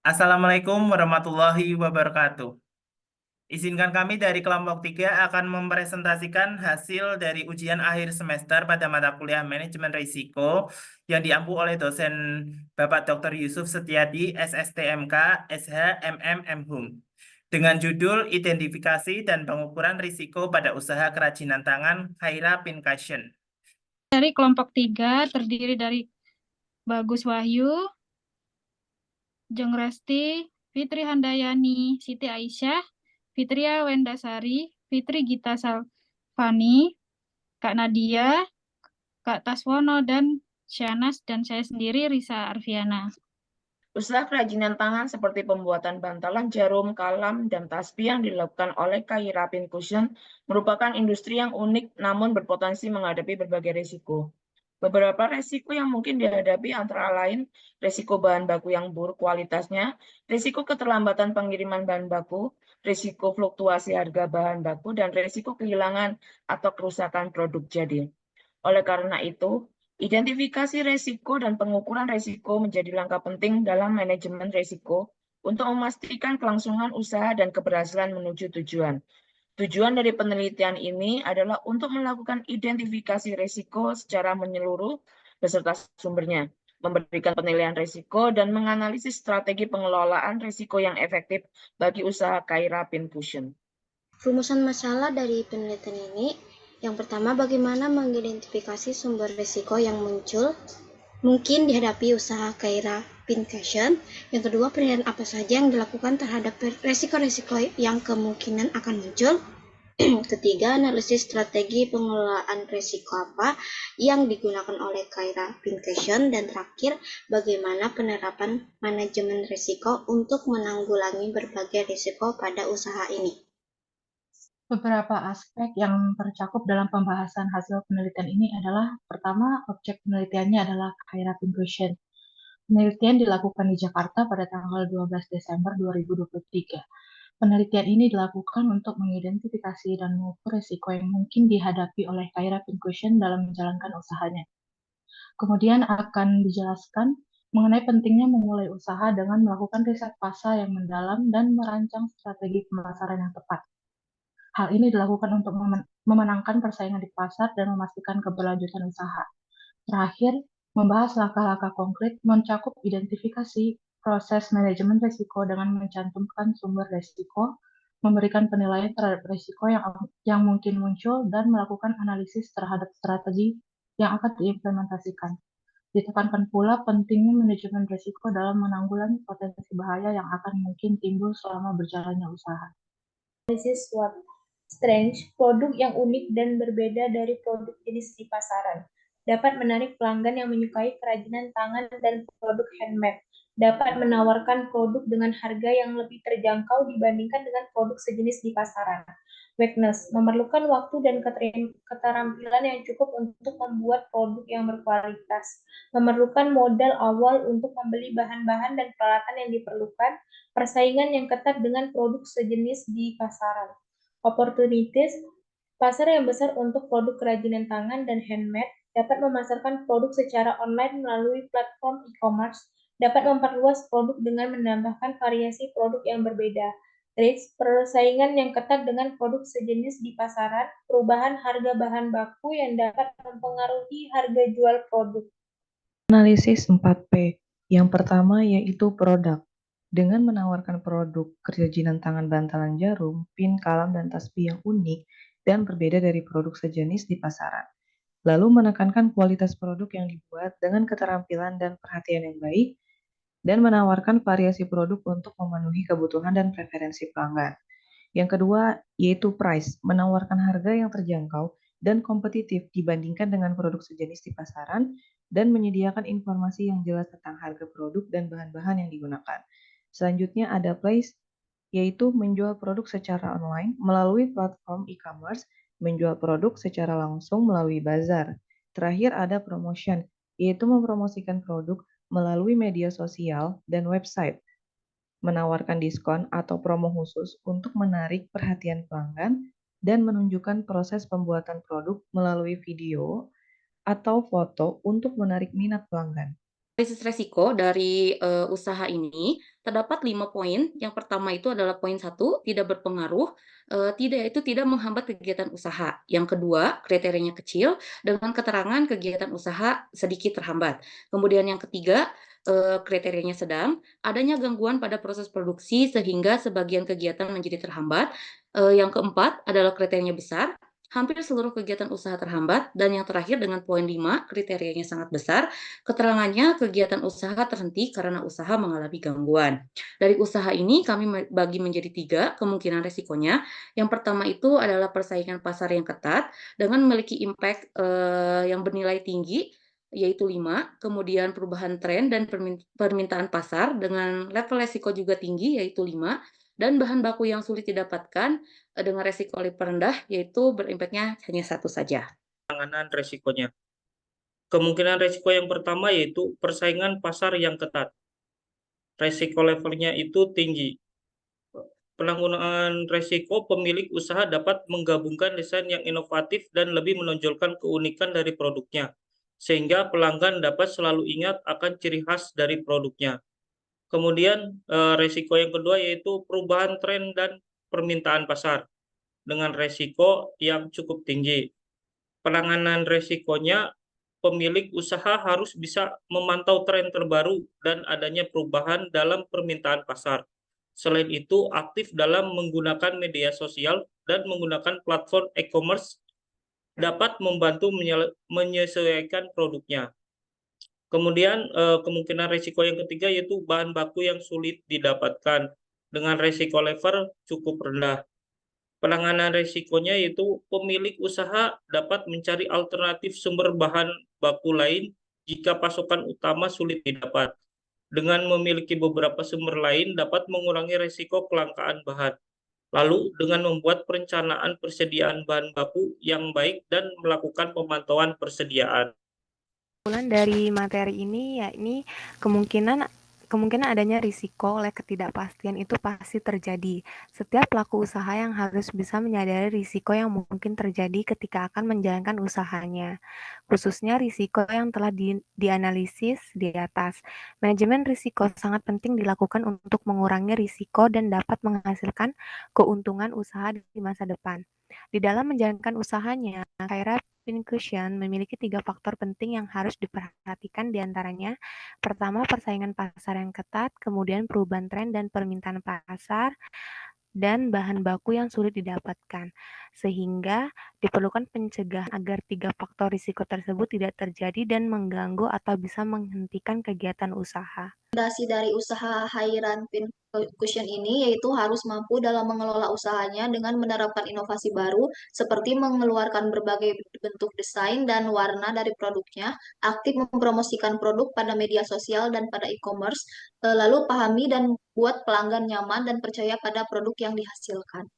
Assalamualaikum warahmatullahi wabarakatuh. Izinkan kami dari kelompok 3 akan mempresentasikan hasil dari ujian akhir semester pada mata kuliah Manajemen Risiko yang diampu oleh dosen Bapak Dr. Yusuf Setiadi, SSTMK, SH, MM, MHUM. Dengan judul Identifikasi dan Pengukuran Risiko pada Usaha Kerajinan Tangan Khaira Pincushion. Dari kelompok 3 terdiri dari Bagus Wahyu, Jeng Resti, Fitri Handayani, Siti Aisyah, Fitria Wendasari, Fitri Gita Salvani, Kak Nadia, Kak Taswono, dan Syanas, dan saya sendiri Risa Arfiana. Usaha kerajinan tangan seperti pembuatan bantalan jarum, kalam, dan tasbih yang dilakukan oleh Khaira Pincushion merupakan industri yang unik namun berpotensi menghadapi berbagai risiko. Beberapa risiko yang mungkin dihadapi antara lain risiko bahan baku yang buruk kualitasnya, risiko keterlambatan pengiriman bahan baku, risiko fluktuasi harga bahan baku, dan risiko kehilangan atau kerusakan produk jadi. Oleh karena itu, identifikasi risiko dan pengukuran risiko menjadi langkah penting dalam manajemen risiko untuk memastikan kelangsungan usaha dan keberhasilan menuju tujuan. Tujuan dari penelitian ini adalah untuk melakukan identifikasi risiko secara menyeluruh beserta sumbernya, memberikan penilaian risiko, dan menganalisis strategi pengelolaan risiko yang efektif bagi usaha Khaira Pincushion. Rumusan masalah dari penelitian ini, yang pertama, bagaimana mengidentifikasi sumber risiko yang mungkin dihadapi usaha Khaira Pincushion. Yang kedua, penilaian apa saja yang dilakukan terhadap risiko-risiko yang kemungkinan akan muncul. Ketiga, analisis strategi pengelolaan risiko apa yang digunakan oleh Khaira Pincushion. Dan terakhir, bagaimana penerapan manajemen risiko untuk menanggulangi berbagai risiko pada usaha ini. Beberapa aspek yang tercakup dalam pembahasan hasil penelitian ini adalah, pertama, objek penelitiannya adalah Khaira Pincushion. Penelitian dilakukan di Jakarta pada tanggal 12 Desember 2023. Penelitian ini dilakukan untuk mengidentifikasi dan mengukur risiko yang mungkin dihadapi oleh Khaira Pincushion dalam menjalankan usahanya. Kemudian akan dijelaskan mengenai pentingnya memulai usaha dengan melakukan riset pasar yang mendalam dan merancang strategi pemasaran yang tepat. Hal ini dilakukan untuk memenangkan persaingan di pasar dan memastikan keberlanjutan usaha. Terakhir, membahas langkah-langkah konkret mencakup identifikasi proses manajemen risiko dengan mencantumkan sumber risiko, memberikan penilaian terhadap risiko yang mungkin muncul, dan melakukan analisis terhadap strategi yang akan diimplementasikan. Ditekankan pula pentingnya manajemen risiko dalam menanggulangi potensi bahaya yang akan mungkin timbul selama berjalannya usaha. Analisis SWOT. Strange, produk yang unik dan berbeda dari produk jenis di pasaran. Dapat menarik pelanggan yang menyukai kerajinan tangan dan produk handmade. Dapat menawarkan produk dengan harga yang lebih terjangkau dibandingkan dengan produk sejenis di pasaran. Weakness, memerlukan waktu dan keterampilan yang cukup untuk membuat produk yang berkualitas. Memerlukan modal awal untuk membeli bahan-bahan dan peralatan yang diperlukan. Persaingan yang ketat dengan produk sejenis di pasaran. Opportunities, pasar yang besar untuk produk kerajinan tangan dan handmade, dapat memasarkan produk secara online melalui platform e-commerce, dapat memperluas produk dengan menambahkan variasi produk yang berbeda. Risks, persaingan yang ketat dengan produk sejenis di pasaran, perubahan harga bahan baku yang dapat mempengaruhi harga jual produk. Analisis 4P. Yang pertama yaitu produk. Dengan menawarkan produk kerajinan tangan bantalan jarum, pin, kalam, dan tasbih yang unik dan berbeda dari produk sejenis di pasaran. Lalu menekankan kualitas produk yang dibuat dengan keterampilan dan perhatian yang baik, dan menawarkan variasi produk untuk memenuhi kebutuhan dan preferensi pelanggan. Yang kedua yaitu price, menawarkan harga yang terjangkau dan kompetitif dibandingkan dengan produk sejenis di pasaran, dan menyediakan informasi yang jelas tentang harga produk dan bahan-bahan yang digunakan. Selanjutnya ada place, yaitu menjual produk secara online melalui platform e-commerce, menjual produk secara langsung melalui bazar. Terakhir ada promotion, yaitu mempromosikan produk melalui media sosial dan website, menawarkan diskon atau promo khusus untuk menarik perhatian pelanggan, dan menunjukkan proses pembuatan produk melalui video atau foto untuk menarik minat pelanggan. Analisis resiko dari usaha ini terdapat 5 poin. Yang pertama itu adalah poin 1, tidak berpengaruh, tidak menghambat kegiatan usaha. Yang kedua, kriterianya kecil dengan keterangan kegiatan usaha sedikit terhambat. Kemudian yang ketiga, kriterianya sedang, adanya gangguan pada proses produksi sehingga sebagian kegiatan menjadi terhambat. Yang keempat adalah kriterianya besar, hampir seluruh kegiatan usaha terhambat. Dan yang terakhir dengan poin 5, kriterianya sangat besar, keterangannya kegiatan usaha terhenti karena usaha mengalami gangguan. Dari usaha ini kami bagi menjadi 3 kemungkinan resikonya. Yang pertama itu adalah persaingan pasar yang ketat dengan memiliki impact yang bernilai tinggi, yaitu 5. Kemudian perubahan tren dan permintaan pasar dengan level resiko juga tinggi, yaitu 5. Dan bahan baku yang sulit didapatkan dengan resiko lebih rendah, yaitu berimpaknya hanya 1 saja. Penanganan resikonya. Kemungkinan resiko yang pertama yaitu persaingan pasar yang ketat. Resiko levelnya itu tinggi. Penanggulangan resiko, pemilik usaha dapat menggabungkan desain yang inovatif dan lebih menonjolkan keunikan dari produknya, sehingga pelanggan dapat selalu ingat akan ciri khas dari produknya. Kemudian resiko yang kedua yaitu perubahan tren dan permintaan pasar dengan resiko yang cukup tinggi. Penanganan resikonya, pemilik usaha harus bisa memantau tren terbaru dan adanya perubahan dalam permintaan pasar. Selain itu, aktif dalam menggunakan media sosial dan menggunakan platform e-commerce dapat membantu menyesuaikan produknya. Kemudian kemungkinan risiko yang ketiga yaitu bahan baku yang sulit didapatkan dengan risiko level cukup rendah. Penanganan risikonya yaitu pemilik usaha dapat mencari alternatif sumber bahan baku lain jika pasokan utama sulit didapat. Dengan memiliki beberapa sumber lain dapat mengurangi risiko kelangkaan bahan. Lalu dengan membuat perencanaan persediaan bahan baku yang baik dan melakukan pemantauan persediaan. Kesimpulan dari materi ini yakni kemungkinan adanya risiko oleh ketidakpastian itu pasti terjadi. Setiap pelaku usaha yang harus bisa menyadari risiko yang mungkin terjadi ketika akan menjalankan usahanya, khususnya risiko yang telah dianalisis di atas. Manajemen risiko sangat penting dilakukan untuk mengurangi risiko dan dapat menghasilkan keuntungan usaha di masa depan. Di dalam menjalankan usahanya, Khaira Pincushion memiliki 3 faktor penting yang harus diperhatikan diantaranya. Pertama, persaingan pasar yang ketat, kemudian perubahan tren dan permintaan pasar, dan bahan baku yang sulit didapatkan. Sehingga diperlukan pencegahan agar 3 faktor risiko tersebut tidak terjadi dan mengganggu atau bisa menghentikan kegiatan usaha. Fondasi dari usaha Khairan Pincushion ini yaitu harus mampu dalam mengelola usahanya dengan menerapkan inovasi baru seperti mengeluarkan berbagai bentuk desain dan warna dari produknya, aktif mempromosikan produk pada media sosial dan pada e-commerce, lalu pahami dan buat pelanggan nyaman dan percaya pada produk yang dihasilkan.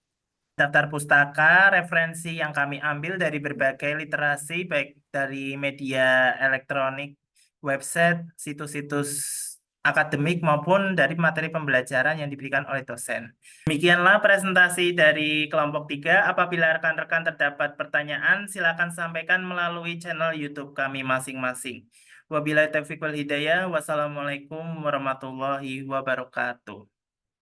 Daftar pustaka, referensi yang kami ambil dari berbagai literasi, baik dari media elektronik, website, situs-situs akademik maupun dari materi pembelajaran yang diberikan oleh dosen. Demikianlah presentasi dari kelompok 3. Apabila rekan-rekan terdapat pertanyaan, silakan sampaikan melalui channel YouTube kami masing-masing. Wabillahi taufiq wal hidayah. Wassalamualaikum warahmatullahi wabarakatuh.